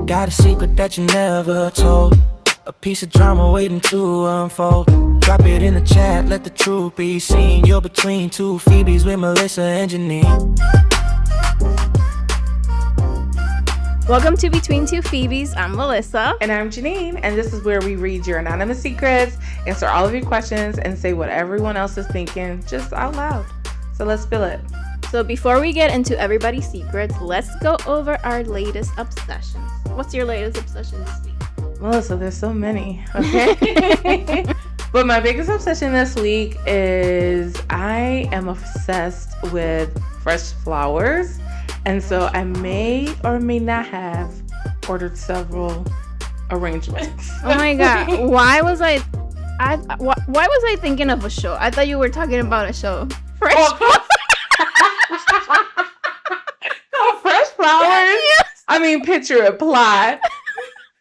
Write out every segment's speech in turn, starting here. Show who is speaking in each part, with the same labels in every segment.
Speaker 1: Got a secret that you never told. A piece of drama waiting to unfold. Drop it in the chat, let the truth be seen. You're between two Phoebes with Melissa and Janine.
Speaker 2: Welcome to Between Two Phoebes. I'm Melissa.
Speaker 3: And I'm Janine, and this is where we read your anonymous secrets, answer all of your questions, and say what everyone else is thinking just out loud. So let's spill it.
Speaker 2: So before we get into everybody's secrets, let's go over our latest obsessions. What's your latest obsession this week?
Speaker 3: Melissa, there's so many, okay? But my biggest obsession this week is I am obsessed with fresh flowers. And so I may or may not have ordered several arrangements.
Speaker 2: Oh my God. Why was I thinking of a show? I thought you were talking about a show. Fresh flowers.
Speaker 3: Oh, fresh flowers?
Speaker 2: Yes.
Speaker 3: I mean, picture it, plot.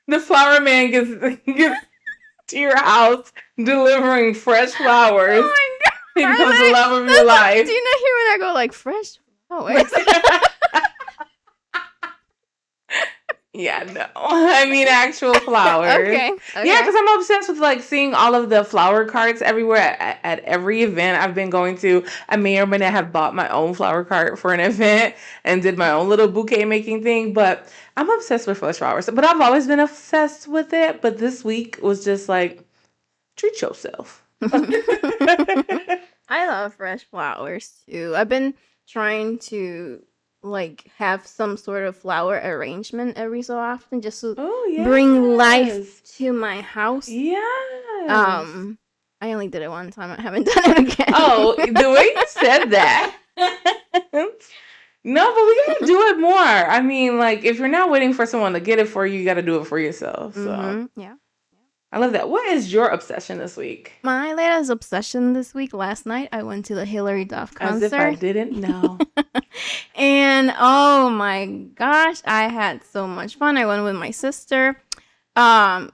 Speaker 3: The flower man gets to your house delivering fresh flowers.
Speaker 2: Oh my God.
Speaker 3: He becomes the love of your life.
Speaker 2: Do you not hear when I go like fresh flowers?
Speaker 3: Yeah, no. I mean actual flowers.
Speaker 2: Okay.
Speaker 3: Yeah, because I'm obsessed with like seeing all of the flower carts everywhere at every event I've been going to. I may or may not have bought my own flower cart for an event and did my own little bouquet making thing, but I'm obsessed with fresh flowers. But I've always been obsessed with it, but this week was just like, treat yourself.
Speaker 2: I love fresh flowers too. I've been trying to like have some sort of flower arrangement every so often just to bring life to my house.
Speaker 3: Yes.
Speaker 2: I only did it one time. I haven't done it again.
Speaker 3: Oh, the way you said that. No, but we gotta do it more. I mean, like, if you're not waiting for someone to get it for you, you gotta do it for yourself. So
Speaker 2: Yeah.
Speaker 3: I love that. What is your obsession this week?
Speaker 2: My latest obsession this week, last night, I went to the Hilary Duff concert.
Speaker 3: As if I didn't know.
Speaker 2: And oh my gosh, I had so much fun. I went with my sister. The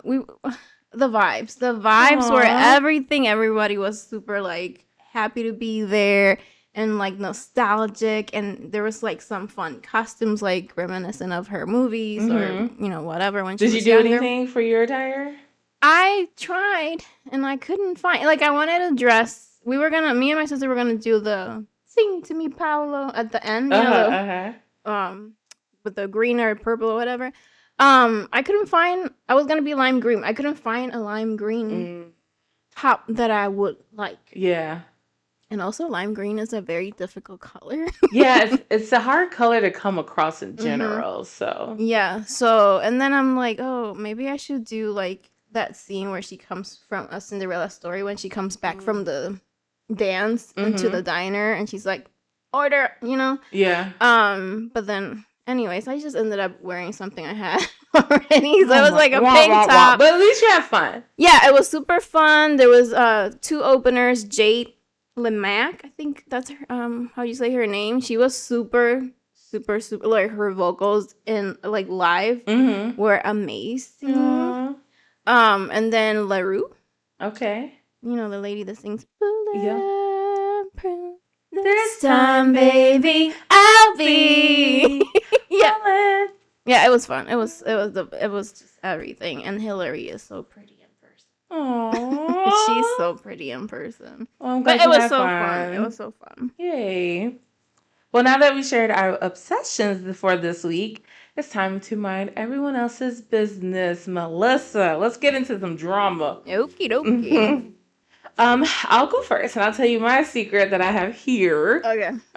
Speaker 2: vibes were everything. Everybody was super like happy to be there and like nostalgic, and there was like some fun costumes like reminiscent of her movies or whatever when she was
Speaker 3: Did you do
Speaker 2: younger.
Speaker 3: anything for your attire?
Speaker 2: I tried and I couldn't find, like, I wanted a dress. Me and my sister were gonna do the "Sing to Me, Paolo" at the end, with the green or purple or whatever. I couldn't find. I was gonna be lime green. I couldn't find a lime green top that I would like.
Speaker 3: Yeah.
Speaker 2: And also, lime green is a very difficult color.
Speaker 3: Yeah, it's a hard color to come across in general. So
Speaker 2: yeah. So and then I'm like, oh, maybe I should do like that scene where she comes from a Cinderella story when she comes back from the dance into the diner and she's like, order,
Speaker 3: Yeah.
Speaker 2: But then anyways, I just ended up wearing something I had already. So it was like a pink top.
Speaker 3: But at least you have fun.
Speaker 2: Yeah, it was super fun. There was two openers, Jade Lemack, I think that's her, how you say her name. She was super like her vocals in like live were amazing. And then LaRue.
Speaker 3: Okay.
Speaker 2: You know, the lady that sings
Speaker 3: This
Speaker 2: time, baby, I'll be. Yeah. Yeah, it was fun. It was just everything. And Hillary is so pretty in person.
Speaker 3: Aww.
Speaker 2: She's so pretty in person.
Speaker 3: Well, I'm
Speaker 2: but
Speaker 3: glad
Speaker 2: it was
Speaker 3: had
Speaker 2: so
Speaker 3: fun.
Speaker 2: fun. It was so fun.
Speaker 3: Yay. Well, now that we shared our obsessions for this week, it's time to mind everyone else's business. Melissa, let's get into some drama.
Speaker 2: Okie dokie.
Speaker 3: I'll go first, and I'll tell you my secret that I have here.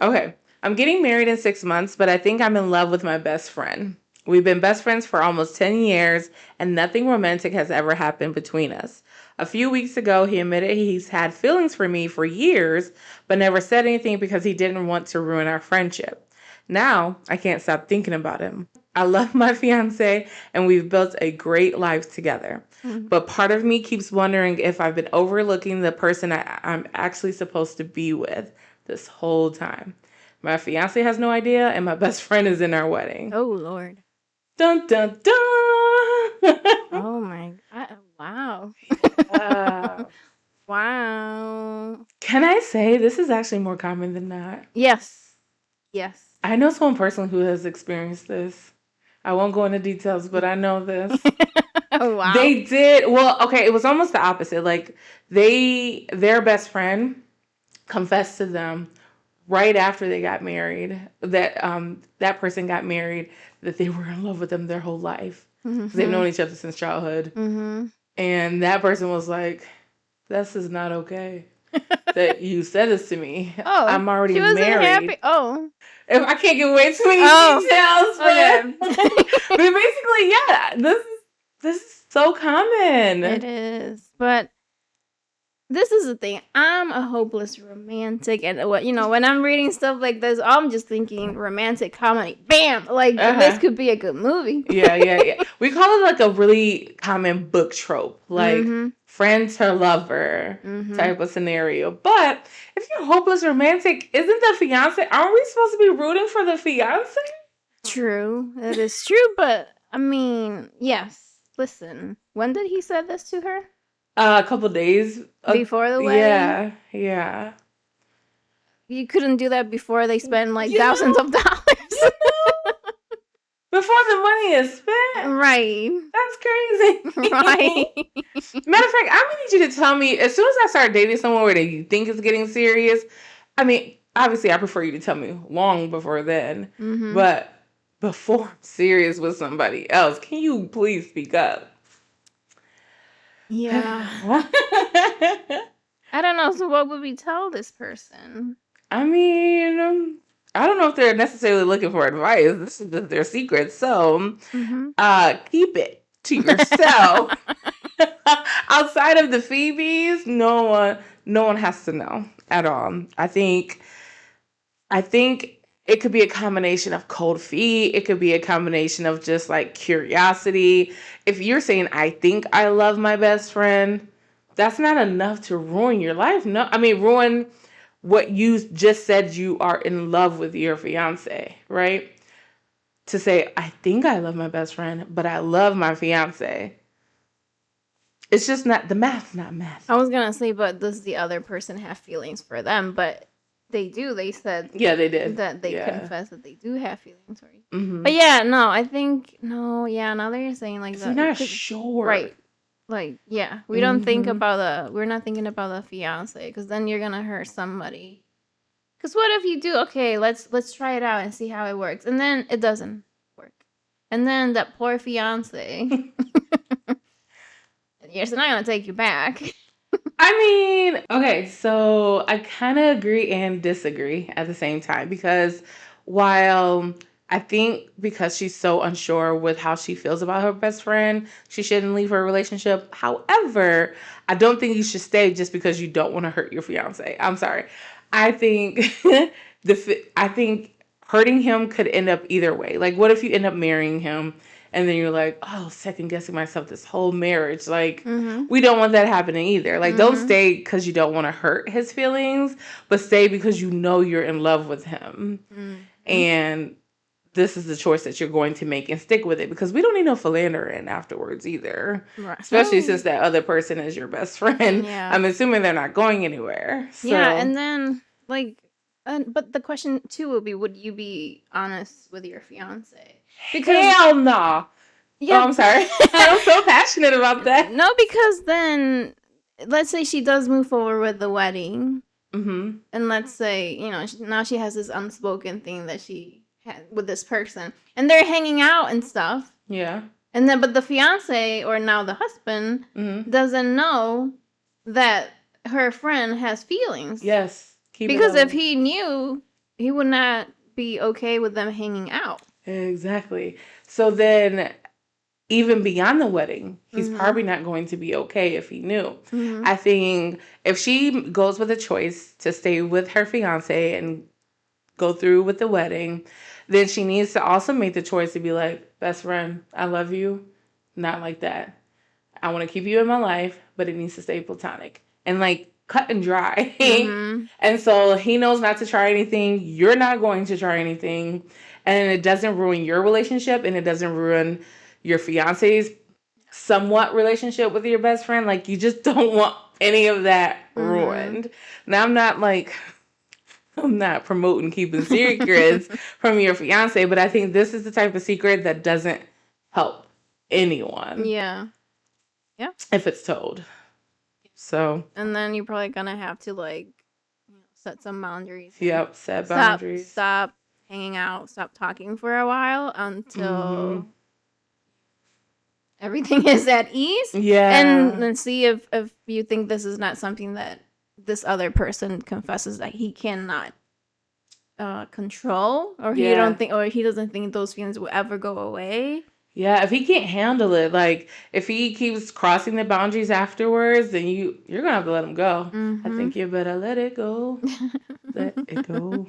Speaker 3: Okay. I'm getting married in 6 months, but I think I'm in love with my best friend. We've been best friends for almost 10 years, and nothing romantic has ever happened between us. A few weeks ago, he admitted he's had feelings for me for years, but never said anything because he didn't want to ruin our friendship. Now, I can't stop thinking about him. I love my fiance, and we've built a great life together. But part of me keeps wondering if I've been overlooking the person I'm actually supposed to be with this whole time. My fiance has no idea, and my best friend is in our wedding.
Speaker 2: Oh, Lord.
Speaker 3: Dun, dun, dun!
Speaker 2: Oh, my God. Wow. Wow.
Speaker 3: Can I say this is actually more common than not?
Speaker 2: Yes.
Speaker 3: I know someone personally who has experienced this. I won't go into details, but I know this.
Speaker 2: Oh, wow.
Speaker 3: They did. Well, okay, it was almost the opposite. Like, their best friend confessed to them right after they got married that that person got married, that they were in love with them their whole life. Mm-hmm. They've known each other since childhood. Mm-hmm. And that person was like, this is not okay that you said this to me. Oh, I'm already married. Happy.
Speaker 2: Oh.
Speaker 3: If I can't give away too many details, but, okay. But basically, yeah, this is so common.
Speaker 2: It is. But this is the thing. I'm a hopeless romantic, and when I'm reading stuff like this, I'm just thinking romantic comedy. Bam! Like this could be a good movie.
Speaker 3: Yeah. We call it like a really common book trope, like friend to lover type of scenario. But if you're hopeless romantic, isn't the fiance? Aren't we supposed to be rooting for the fiance?
Speaker 2: True, that is true. But I mean, yes. Listen, when did he say this to her?
Speaker 3: A couple days
Speaker 2: before the wedding.
Speaker 3: Yeah.
Speaker 2: You couldn't do that before they spend like thousands of dollars.
Speaker 3: Before the money is spent.
Speaker 2: Right.
Speaker 3: That's crazy.
Speaker 2: Right.
Speaker 3: Matter of fact, I'm gonna need you to tell me as soon as I start dating someone where they think it's getting serious. I mean, obviously, I prefer you to tell me long before then, but before I'm serious with somebody else, can you please speak up?
Speaker 2: Yeah. I don't know. So what would we tell this person?
Speaker 3: I mean, I don't know if they're necessarily looking for advice. This is just their secret. So keep it to yourself. Outside of the Phoebes, no one has to know at all. I think it could be a combination of cold feet. It could be a combination of just like curiosity. If you're saying, I think I love my best friend, that's not enough to ruin your life. No, I mean, ruin what you just said you are in love with your fiance, right? To say, I think I love my best friend, but I love my fiance. It's just not, the math's not math.
Speaker 2: I was going to say, but does the other person have feelings for them? But they do. They said,
Speaker 3: yeah, they did
Speaker 2: that they confess that they do have feelings for you. But yeah, no, I think now that you're saying like that,
Speaker 3: we're not sure,
Speaker 2: right? Like, yeah, we don't think about we're not thinking about the fiance, because then you're gonna hurt somebody. Because what if you do? Okay, let's try it out and see how it works, and then it doesn't work, and then that poor fiance, you're still not gonna take you back.
Speaker 3: I mean, okay, so I kind of agree and disagree at the same time, because while I think because she's so unsure with how she feels about her best friend, she shouldn't leave her relationship. However, I don't think you should stay just because you don't want to hurt your fiance. I'm sorry. I think I think hurting him could end up either way. Like, what if you end up marrying him and then you're like, oh, second guessing myself this whole marriage. Like, we don't want that happening either. Like, don't stay because you don't want to hurt his feelings, but stay because you know you're in love with him. And this is the choice that you're going to make and stick with it, because we don't need no philandering afterwards either. Right. Especially since that other person is your best friend. Yeah. I'm assuming they're not going anywhere. So.
Speaker 2: Yeah, and then, like, but the question too would be, would you be honest with your fiance?
Speaker 3: Because, hell no. Yeah. Oh, I'm sorry. I'm so passionate about that.
Speaker 2: No, because then, let's say she does move forward with the wedding. And let's say, now she has this unspoken thing that she had with this person. And they're hanging out and stuff.
Speaker 3: Yeah.
Speaker 2: And then, but the fiance, or now the husband, doesn't know that her friend has feelings.
Speaker 3: Yes.
Speaker 2: Because if he knew, he would not be okay with them hanging out.
Speaker 3: Exactly. So then, even beyond the wedding, he's probably not going to be okay if he knew. I think if she goes with a choice to stay with her fiance and go through with the wedding, then she needs to also make the choice to be like, best friend, I love you. Not like that. I want to keep you in my life, but it needs to stay platonic. And like, cut and dry. And so he knows not to try anything. You're not going to try anything. And it doesn't ruin your relationship, and it doesn't ruin your fiance's somewhat relationship with your best friend. Like, you just don't want any of that ruined. Now, I'm not like I'm not promoting keeping secrets from your fiance, but I think this is the type of secret that doesn't help anyone.
Speaker 2: Yeah. Yeah.
Speaker 3: If it's told. So.
Speaker 2: And then you're probably gonna have to like set some boundaries.
Speaker 3: Yep, set boundaries.
Speaker 2: Stop hanging out. Stop talking for a while until everything is at ease.
Speaker 3: Yeah.
Speaker 2: And then see if you think this is not something that this other person confesses that he cannot control, or he doesn't think those feelings will ever go away.
Speaker 3: Yeah, if he can't handle it, like if he keeps crossing the boundaries afterwards, then you're gonna have to let him go. I think you better let it go. Let it go.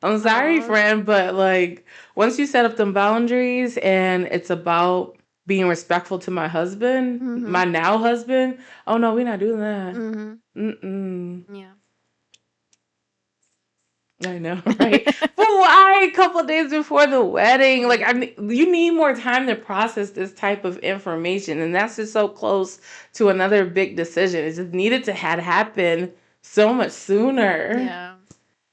Speaker 3: I'm sorry, friend, but like once you set up them boundaries and it's about being respectful to my husband, my now husband, oh no, we're not doing that.
Speaker 2: Yeah.
Speaker 3: I know, right? But why a couple of days before the wedding? Like, you need more time to process this type of information, and that's just so close to another big decision. It just needed to had happened so much sooner.
Speaker 2: Yeah.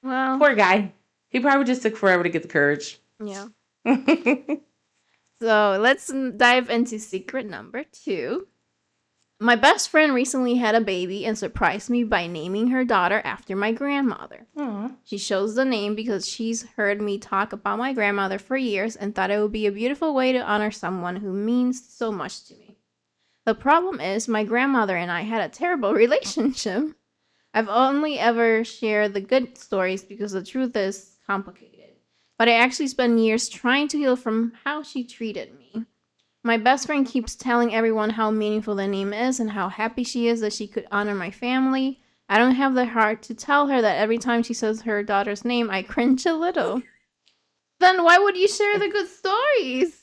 Speaker 2: Well,
Speaker 3: poor guy. He probably just took forever to get the courage.
Speaker 2: Yeah. So let's dive into secret number 2. My best friend recently had a baby and surprised me by naming her daughter after my grandmother.
Speaker 3: Aww.
Speaker 2: She chose the name because she's heard me talk about my grandmother for years and thought it would be a beautiful way to honor someone who means so much to me. The problem is my grandmother and I had a terrible relationship. I've only ever shared the good stories because the truth is complicated. But I actually spent years trying to heal from how she treated me. My best friend keeps telling everyone how meaningful the name is and how happy she is that she could honor my family. I don't have the heart to tell her that every time she says her daughter's name, I cringe a little. Then why would you share the good stories?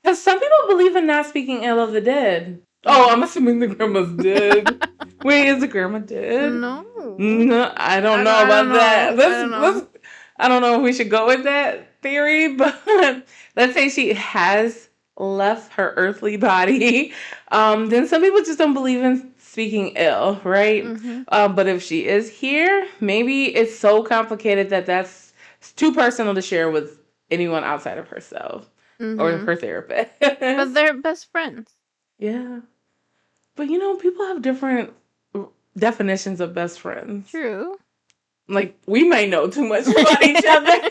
Speaker 3: Because some people believe in not speaking ill of the dead. Oh, I'm assuming the grandma's dead. Wait, is the grandma dead?
Speaker 2: No,
Speaker 3: I don't know about that. I don't know if we should go with that theory, but let's say she has left her earthly body. Then some people just don't believe in speaking ill, right? But if she is here, maybe it's so complicated that that's too personal to share with anyone outside of herself or her therapist.
Speaker 2: But they're best friends.
Speaker 3: Yeah. But people have different definitions of best friends.
Speaker 2: True.
Speaker 3: Like, we might know too much about each other.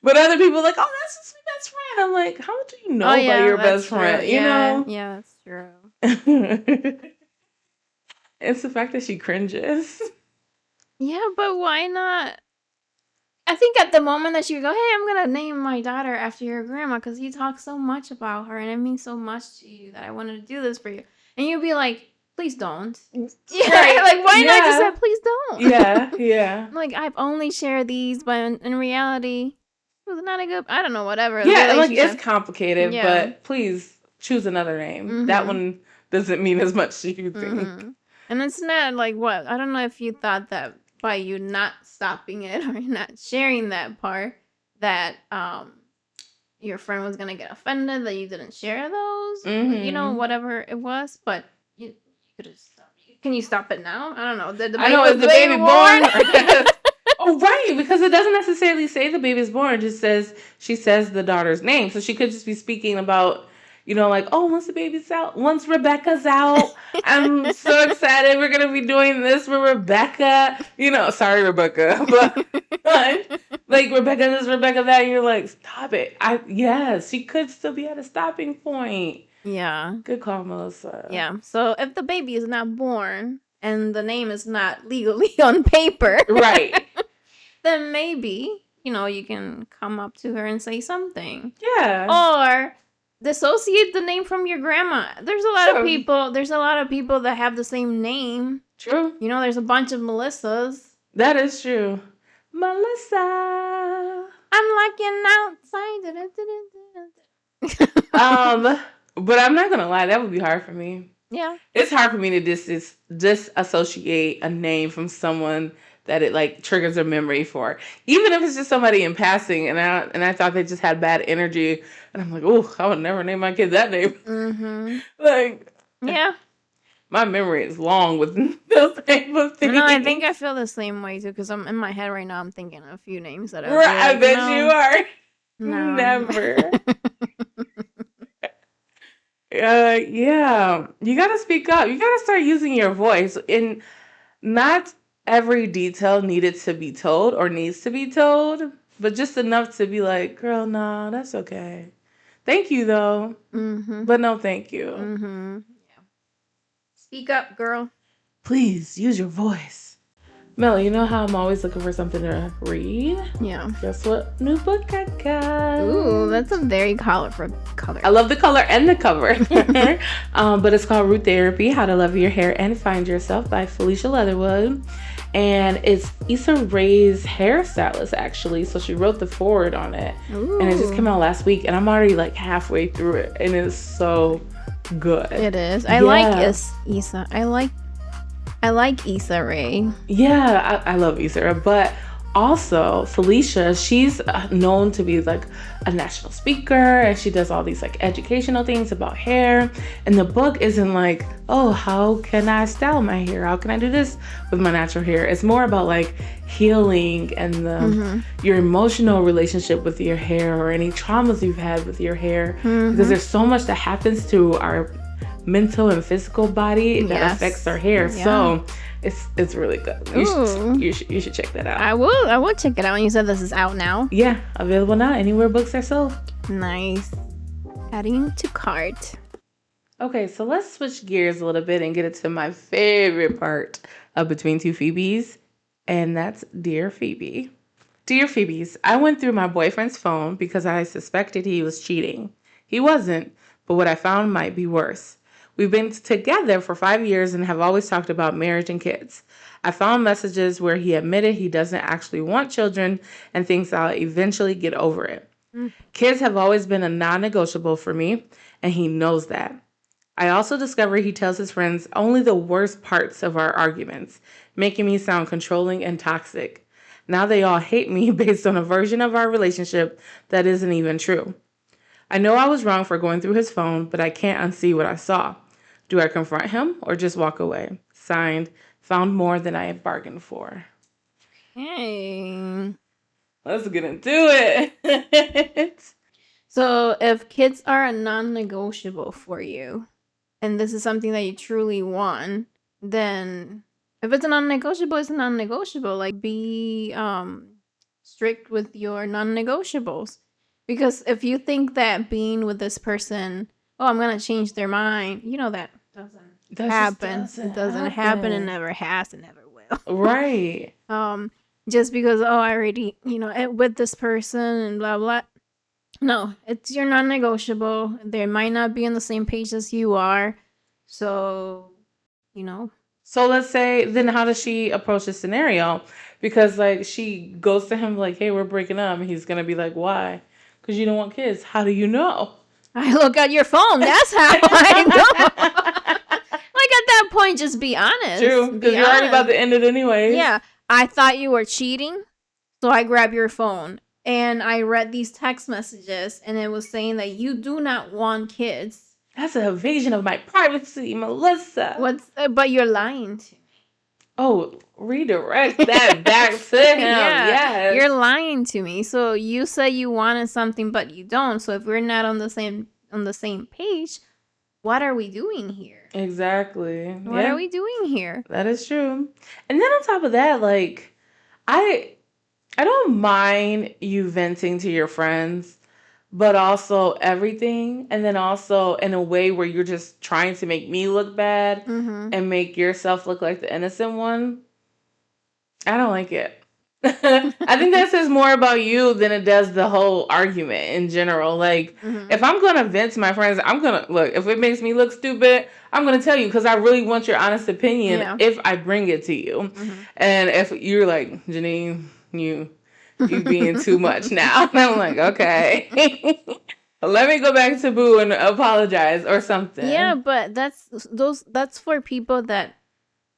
Speaker 3: But other people are like, oh, that's just my best friend. I'm like, how much do you know about your best friend? You know?
Speaker 2: Yeah, that's true.
Speaker 3: It's the fact that she cringes.
Speaker 2: Yeah, but why not? I think at the moment that you go, hey, I'm going to name my daughter after your grandma because you talk so much about her and it means so much to you that I wanted to do this for you. And you'd be like, please don't. Yeah, right. Like, why not just say, please don't?
Speaker 3: Yeah.
Speaker 2: Like, I've only shared these, but in reality, it was not a good, I don't know, whatever.
Speaker 3: Yeah, like, it's complicated, but please choose another name. That one doesn't mean as much as you think.
Speaker 2: And it's not like, what? I don't know if you thought that by you not stopping it or not sharing that part, that your friend was going to get offended that you didn't share those. Whatever it was, but you could have stopped. Can you stop it now? I don't know. Is
Speaker 3: the baby born? Oh, right, because it doesn't necessarily say the baby's born. It just says, she says the daughter's name. So she could just be speaking about, like, oh, once the baby's out, once Rebecca's out, I'm so excited. We're going to be doing this with Rebecca. Sorry, Rebecca. But like, Rebecca this, Rebecca that. And you're like, stop it. Yes, she could still be at a stopping point.
Speaker 2: Yeah.
Speaker 3: Good call, Melissa.
Speaker 2: Yeah. So if the baby is not born and the name is not legally on paper.
Speaker 3: Right.
Speaker 2: Then maybe, you can come up to her and say something.
Speaker 3: Yeah.
Speaker 2: Or dissociate the name from your grandma. There's a lot of people that have the same name.
Speaker 3: True.
Speaker 2: There's a bunch of Melissas.
Speaker 3: That is true. Melissa.
Speaker 2: I'm looking outside.
Speaker 3: But I'm not gonna lie, that would be hard for me.
Speaker 2: Yeah.
Speaker 3: It's hard for me to disassociate a name from someone that it like triggers a memory for. Even if it's just somebody in passing and I thought they just had bad energy and I'm like, oh, I would never name my kid that name.
Speaker 2: Mm-hmm.
Speaker 3: Like,
Speaker 2: yeah.
Speaker 3: My memory is long with those type of things.
Speaker 2: No, I think I feel the same way too, because I'm in my head right now. I'm thinking of a few names that
Speaker 3: Right, I bet you are.
Speaker 2: No.
Speaker 3: Never. Yeah. You gotta speak up. You gotta start using your voice. And not every detail needed to be told or needs to be told, but just enough to be like, girl, no, that's okay. Thank you though. But no thank you.
Speaker 2: Yeah. Speak up, girl.
Speaker 3: Please use your voice. Mel, you know how I'm always looking for something to read?
Speaker 2: Yeah.
Speaker 3: Guess what new book I got?
Speaker 2: Ooh, that's a very colorful color.
Speaker 3: I love the color and the cover. But it's called Root Therapy, How to Love Your Hair and Find Yourself by Felicia Leatherwood. And it's Issa Rae's hairstylist, actually. So she wrote the foreword on it. Ooh. And it just came out last week. And I'm already like halfway through it. And it's so good.
Speaker 2: It is. I like Issa. I like Issa Rae.
Speaker 3: Yeah, I love Issa Rae, but also Felicia, she's known to be like a national speaker, and she does all these like educational things about hair. And the book isn't like, oh, how can I style my hair? How can I do this with my natural hair? It's more about like healing and your emotional relationship with your hair, or any traumas you've had with your hair, because there's so much that happens to our mental and physical body that affects our hair. Yeah. So it's really good. You should check that out.
Speaker 2: I will check it out. And you said this is out now?
Speaker 3: Yeah, available now anywhere books are sold.
Speaker 2: Nice. Adding to cart.
Speaker 3: Okay, so let's switch gears a little bit and get into my favorite part of Between Two Phoebes, and that's Dear Phoebe. Dear Phoebes, I went through my boyfriend's phone because I suspected he was cheating. He wasn't, but what I found might be worse. We've been together for 5 years and have always talked about marriage and kids. I found messages where he admitted he doesn't actually want children and thinks I'll eventually get over it. Kids have always been a non-negotiable for me, and he knows that. I also discovered he tells his friends only the worst parts of our arguments, making me sound controlling and toxic. Now they all hate me based on a version of our relationship that isn't even true. I know I was wrong for going through his phone, but I can't unsee what I saw. Do I confront him or just walk away? Signed, found more than I had bargained for.
Speaker 2: Hey.
Speaker 3: Let's get into it.
Speaker 2: So if kids are a non-negotiable for you, and this is something that you truly want, then if it's a non-negotiable, it's a non-negotiable. Like, be strict with your non-negotiables. Because if you think that being with this person, oh, I'm going to change their mind, you know that doesn't happen. It doesn't happen. It never has. It never will.
Speaker 3: Right.
Speaker 2: Just because, I already, with this person and blah, blah. No, it's your non-negotiable. They might not be on the same page as you are. So,
Speaker 3: So let's say, then how does she approach the scenario? Because, like, she goes to him like, hey, we're breaking up. And he's going to be like, why? Because you don't want kids. How do you know?
Speaker 2: I look at your phone. That's how I know. Like, at that point, just be honest.
Speaker 3: True, because you're already about to end it anyway.
Speaker 2: Yeah, I thought you were cheating, so I grabbed your phone. And I read these text messages, and it was saying that you do not want kids.
Speaker 3: That's an invasion of my privacy, Melissa.
Speaker 2: But you're lying to me.
Speaker 3: Oh, redirect that back to him.
Speaker 2: Yeah,
Speaker 3: yes.
Speaker 2: You're lying to me. So you say you wanted something, but you don't. So if we're not on the same page, what are we doing here?
Speaker 3: Exactly.
Speaker 2: What are we doing here?
Speaker 3: That is true. And then on top of that, like, I don't mind you venting to your friends, but also everything. And then also in a way where you're just trying to make me look bad and make yourself look like the innocent one. I don't like it. I think that says more about you than it does the whole argument in general. Like, if I'm going to vent to my friends, I'm going to look, if it makes me look stupid, I'm going to tell you because I really want your honest opinion if I bring it to you. And if you're like, Janine, you being too much now. And I'm like, okay. Let me go back to Boo and apologize or something.
Speaker 2: Yeah, but that's for people that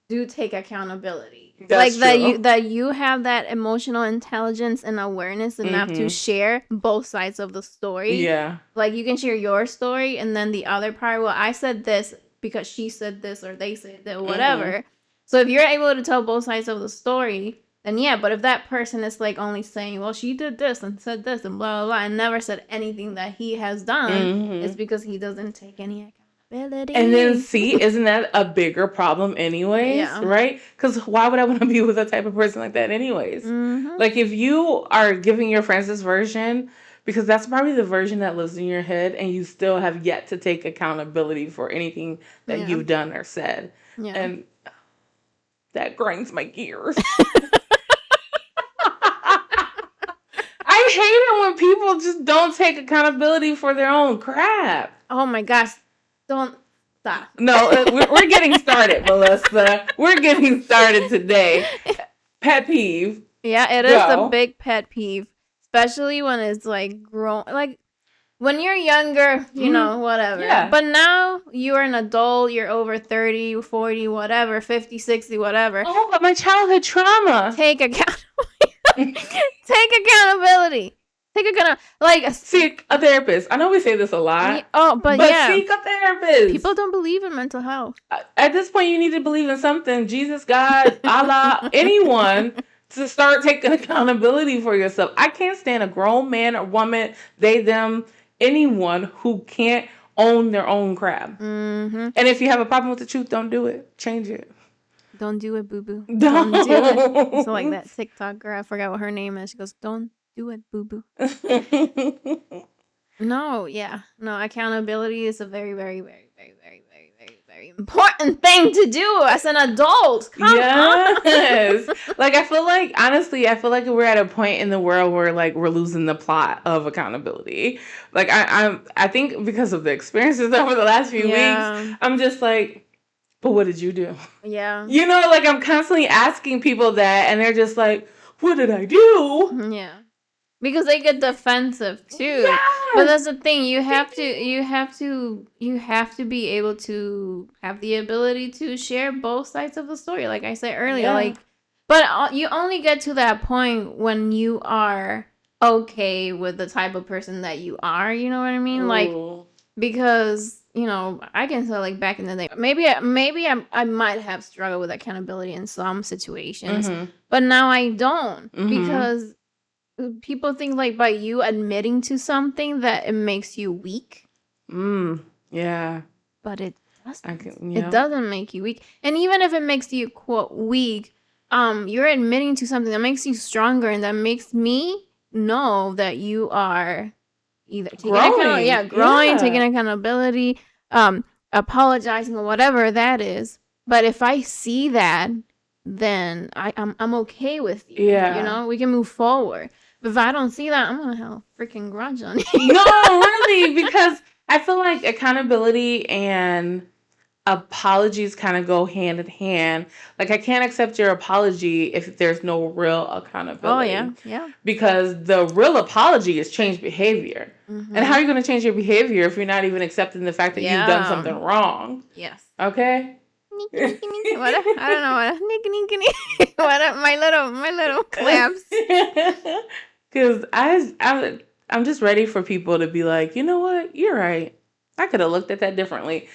Speaker 2: do take accountability.
Speaker 3: That's true.
Speaker 2: that you have that emotional intelligence and awareness enough to share both sides of the story.
Speaker 3: Yeah.
Speaker 2: Like, you can share your story and then the other part, well, I said this because she said this or they said that, whatever. So if you're able to tell both sides of the story, then yeah. But if that person is like only saying, well, she did this and said this and blah, blah, blah, and never said anything that he has done, it's because he doesn't take any accountability.
Speaker 3: And then, see, isn't that a bigger problem anyways, right? Because why would I want to be with a type of person like that anyways? Like, if you are giving your friends this version, because that's probably the version that lives in your head, and you still have yet to take accountability for anything that you've done or said. And that grinds my gears. I hate it when people just don't take accountability for their own crap.
Speaker 2: Oh my gosh. Don't stop.
Speaker 3: No, we're getting started, Melissa. We're getting started today. Pet peeve.
Speaker 2: Yeah, it is a big pet peeve. Especially when it's like grown, like when you're younger, you know, whatever. Yeah. But now you're an adult, you're over 30, 40, whatever, 50, 60, whatever.
Speaker 3: Oh, but my childhood trauma.
Speaker 2: Take accountability. Take accountability. Like,
Speaker 3: seek a therapist. I know we say this a lot.
Speaker 2: But
Speaker 3: seek a therapist.
Speaker 2: People don't believe in mental health.
Speaker 3: At this point, you need to believe in something. Jesus, God, Allah, anyone. To start taking accountability for yourself. I can't stand a grown man or woman, they, them, anyone who can't own their own crap. And if you have a problem with the truth, don't do it. Change it.
Speaker 2: Don't do it, boo-boo. Don't do it. It's like that TikTok girl. I forgot what her name is. She goes, don't do it, boo-boo. No, accountability is a very, very, very, very, very, very, very, very important thing to do as an adult. Come on.
Speaker 3: Like, I feel like we're at a point in the world where, like, we're losing the plot of accountability. Like, I think because of the experiences over the last few weeks, I'm just like, but what did you do?
Speaker 2: Yeah.
Speaker 3: You know, like, I'm constantly asking people that, and they're just like, what did I do?
Speaker 2: Yeah. Because they get defensive too. Yes! But that's the thing. You have to be able to have the ability to share both sides of the story. Like I said earlier, but you only get to that point when you are okay with the type of person that you are. You know what I mean? Ooh. Like, because, you know, I can say, like, back in the day, maybe I might have struggled with accountability in some situations, but now I don't, because people think, like, by you admitting to something that it makes you weak.
Speaker 3: Yeah.
Speaker 2: But it doesn't. It doesn't make you weak. And even if it makes you, quote, weak, you're admitting to something that makes you stronger, and that makes me know that you are either taking growing, taking accountability, apologizing, or whatever that is. But if I see that, then I'm okay with you. Yeah. You know, we can move forward. But if I don't see that, I'm gonna have a freaking grudge on you.
Speaker 3: No, really, because I feel like accountability and apologies kind of go hand in hand. Like, I can't accept your apology if there's no real accountability.
Speaker 2: Oh, yeah.
Speaker 3: Because the real apology is change behavior. And how are you going to change your behavior if you're not even accepting the fact that you've done something wrong?
Speaker 2: Yes.
Speaker 3: Okay?
Speaker 2: What? I don't know what. What? My little claps.
Speaker 3: Because I'm just ready for people to be like, you know what? You're right. I could have looked at that differently.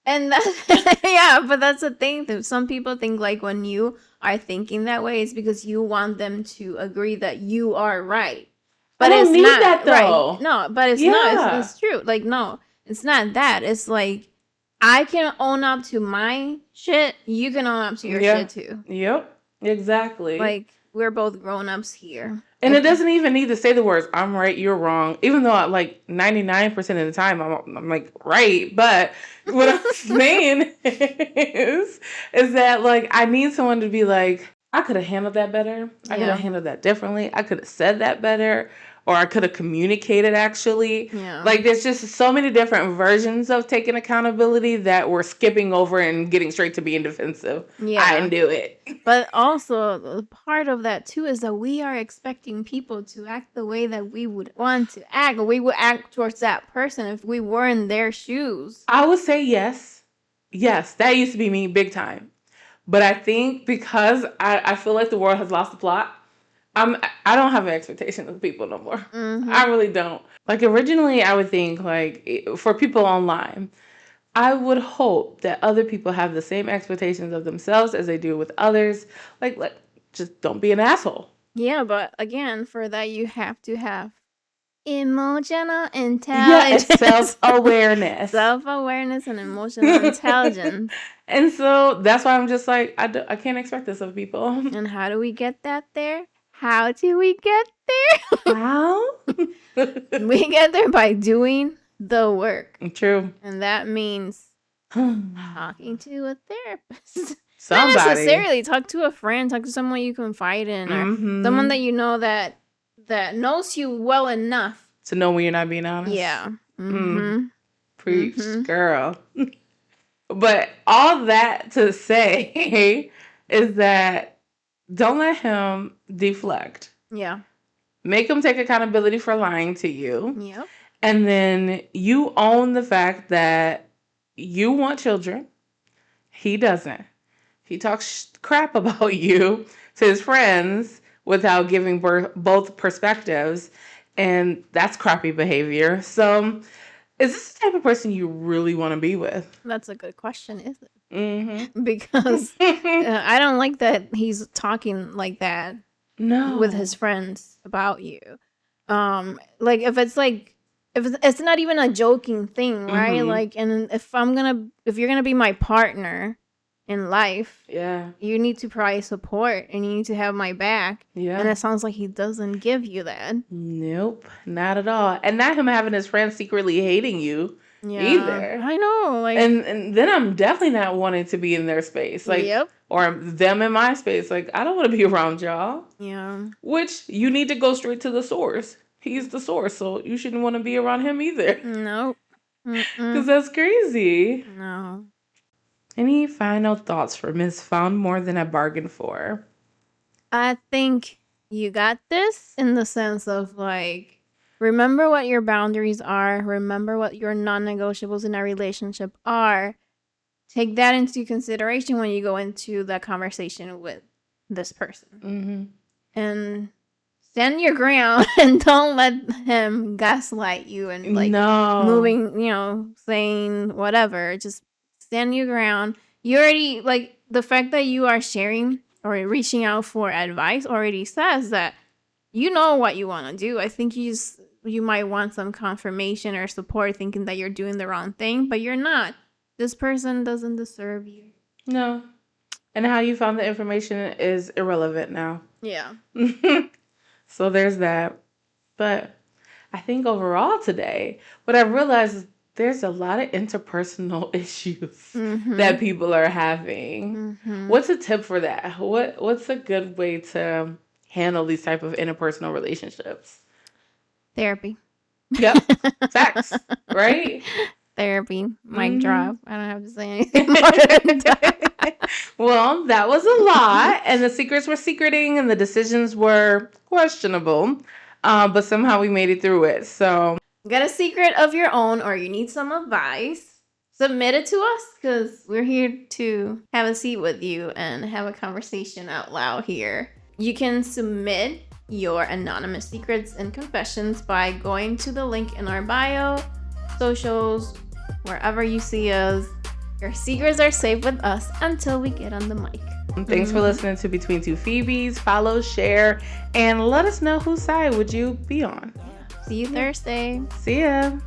Speaker 2: And but that's the thing. Some people think, like, when you are thinking that way, it's because you want them to agree that you are right. But
Speaker 3: I don't need
Speaker 2: not
Speaker 3: that, though.
Speaker 2: Right. No, but it's not. It's true. Like, no, it's not that. It's like, I can own up to my shit. You can own up to your shit too.
Speaker 3: Yep. Exactly.
Speaker 2: Like, we're both grown-ups here.
Speaker 3: And it doesn't even need to say the words, I'm right, you're wrong. Even though, like, 99% of the time, I'm like, right. But what I'm saying is that, like, I need someone to be like, I could have handled that better. I could have handled that differently. I could have said that better. Or I could have communicated, actually. Yeah. Like, there's just so many different versions of taking accountability that we're skipping over and getting straight to being defensive. Yeah. I didn't do it.
Speaker 2: But also, part of that, too, is that we are expecting people to act the way that we would want to act. Or we would act towards that person if we were in their shoes.
Speaker 3: I would say yes. Yes, that used to be me big time. But I think because I feel like the world has lost the plot, I don't have an expectation of people no more. I really don't. Like, originally, I would think, like, for people online, I would hope that other people have the same expectations of themselves as they do with others. Like just don't be an asshole.
Speaker 2: Yeah, but again, for that you have to have emotional intelligence.
Speaker 3: Yeah, it's self-awareness.
Speaker 2: Self-awareness and emotional intelligence.
Speaker 3: And so that's why I'm just like, I can't expect this of people.
Speaker 2: And how do we get that there? How do we get there?
Speaker 3: How?
Speaker 2: We get there by doing the work.
Speaker 3: True.
Speaker 2: And that means talking to a therapist.
Speaker 3: Somebody.
Speaker 2: Not necessarily. Talk to a friend. Talk to someone you confide in. Or someone that you know that knows you well enough.
Speaker 3: To know when you're not being honest?
Speaker 2: Yeah.
Speaker 3: Preach, girl. But all that to say is that don't let him deflect.
Speaker 2: Yeah.
Speaker 3: Make him take accountability for lying to you.
Speaker 2: Yep.
Speaker 3: And then you own the fact that you want children. He doesn't. He talks crap about you to his friends without giving both perspectives. And that's crappy behavior. So is this the type of person you really want to be with?
Speaker 2: That's a good question, is it? Mm-hmm. Because I don't like that he's talking like that. No. With his friends about you. Like if it's not even a joking thing, right? Like, and if you're gonna be my partner in life, yeah, you need to probably support and you need to have my back. Yeah. And it sounds like he doesn't give you that. Nope,
Speaker 3: not at all. And not him having his friends secretly hating you either.
Speaker 2: I know. Like,
Speaker 3: and then I'm definitely not wanting to be in their space. Like, yep. Or them in my space. Like, I don't want to be around y'all. Yeah. Which you need to go straight to the source. He's the source, so you shouldn't want to be around him either.
Speaker 2: Nope.
Speaker 3: Because that's crazy.
Speaker 2: No.
Speaker 3: Any final thoughts for Ms. Found More Than a Bargain For?
Speaker 2: I think you got this in the sense of, like, remember what your boundaries are. Remember what your non-negotiables in a relationship are. Take that into consideration when you go into that conversation with this person. And stand your ground and don't let him gaslight you and moving, saying whatever. Just stand your ground. You already, like, the fact that you are sharing or reaching out for advice already says that you know what you want to do. I think you might want some confirmation or support thinking that you're doing the wrong thing, but you're not. This person doesn't deserve you.
Speaker 3: No. And how you found the information is irrelevant now.
Speaker 2: Yeah.
Speaker 3: So there's that. But I think overall today, what I've realized is there's a lot of interpersonal issues that people are having. What's a tip for that? What's a good way to handle these type of interpersonal relationships?
Speaker 2: Therapy.
Speaker 3: Yep. Facts. Right?
Speaker 2: Therapy. Mic drop. I don't have to say anything more than that.
Speaker 3: Well, that was a lot. And the secrets were secreting and the decisions were questionable. But somehow we made it through it. So
Speaker 2: got a secret of your own or you need some advice, submit it to us because we're here to have a seat with you and have a conversation out loud here. You can submit your anonymous secrets and confessions by going to the link in our bio, socials, wherever you see us. Your secrets are safe with us until we get on the mic.
Speaker 3: Thanks for listening to Between Two Phoebes. Follow, share, and let us know whose side would you be on.
Speaker 2: See you Thursday.
Speaker 3: See ya.